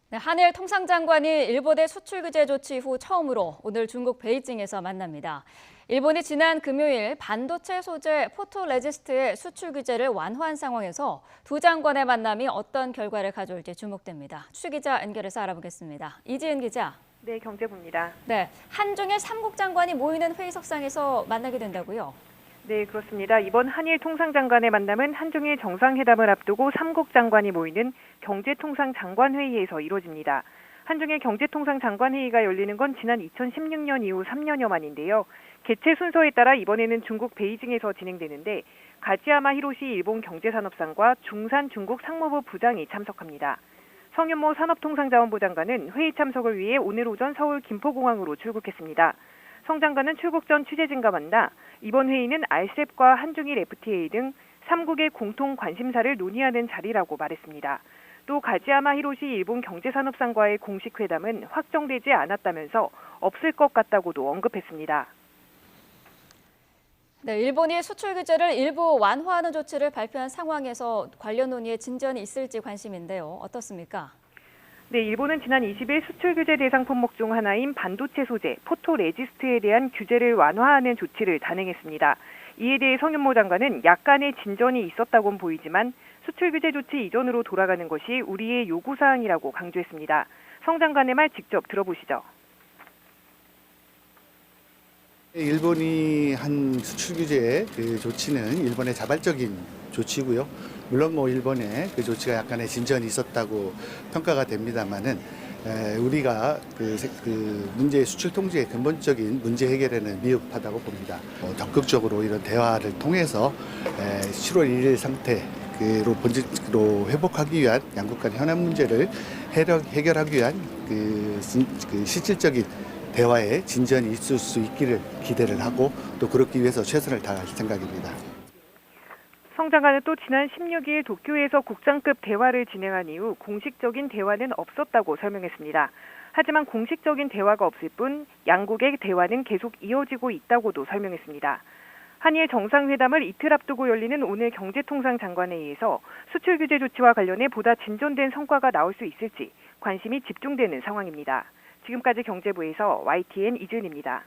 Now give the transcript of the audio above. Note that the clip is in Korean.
네, 한일 통상장관이 일본의 수출 규제 조치 후 처음으로 오늘 중국 베이징에서 만납니다. 일본이 지난 금요일 반도체 소재 포토레지스트의 수출 규제를 완화한 상황에서 두 장관의 만남이 어떤 결과를 가져올지 주목됩니다. 추 기자 연결해서 알아보겠습니다. 이지은 기자. 네, 경제부입니다. 네, 한중일 3국 장관이 모이는 회의석상에서 만나게 된다고요? 네, 그렇습니다. 이번 한일 통상장관의 만남은 한중일 정상회담을 앞두고 3국 장관이 모이는 경제통상장관회의에서 이루어집니다. 한중일 경제통상장관회의가 열리는 건 지난 2016년 이후 3년여 만인데요. 개최 순서에 따라 이번에는 중국 베이징에서 진행되는데 가지야마 히로시 일본 경제산업상과 중산 중국 상무부 부장이 참석합니다. 성윤모 산업통상자원부 장관은 회의 참석을 위해 오늘 오전 서울 김포공항으로 출국했습니다. 성 장관은 출국 전 취재진과 만나 이번 회의는 RCEP과 한중일 FTA 등 3국의 공통 관심사를 논의하는 자리라고 말했습니다. 또 가지야마 히로시 일본 경제산업상과의 공식 회담은 확정되지 않았다면서 없을 것 같다고도 언급했습니다. 네, 일본이 수출 규제를 일부 완화하는 조치를 발표한 상황에서 관련 논의에 진전이 있을지 관심인데요. 어떻습니까? 네, 일본은 지난 20일 수출 규제 대상 품목 중 하나인 반도체 소재 포토레지스트에 대한 규제를 완화하는 조치를 단행했습니다. 이에 대해 성윤모 장관은 약간의 진전이 있었다곤 보이지만 수출 규제 조치 이전으로 돌아가는 것이 우리의 요구사항이라고 강조했습니다. 성 장관의 말 직접 들어보시죠. 일본이 한 수출 규제 그 조치는 일본의 자발적인 조치고요. 물론 일본의 그 조치가 약간의 진전이 있었다고 평가가 됩니다만은 우리가 그 문제 수출 통제의 근본적인 문제 해결에는 미흡하다고 봅니다. 적극적으로 이런 대화를 통해서 7월 1일 상태로 본질로 회복하기 위한 양국 간 현안 문제를 해결하기 위한 그 실질적인 대화에 진전이 있을 수 있기를 기대를 하고 또 그렇기 위해서 최선을 다할 생각입니다. 성 장관은 또 지난 16일 도쿄에서 국장급 대화를 진행한 이후 공식적인 대화는 없었다고 설명했습니다. 하지만 공식적인 대화가 없을 뿐 양국의 대화는 계속 이어지고 있다고도 설명했습니다. 한일 정상회담을 이틀 앞두고 열리는 오늘 경제통상장관회의에서 수출 규제 조치와 관련해 보다 진전된 성과가 나올 수 있을지 관심이 집중되는 상황입니다. 지금까지 경제부에서 YTN 이준입니다.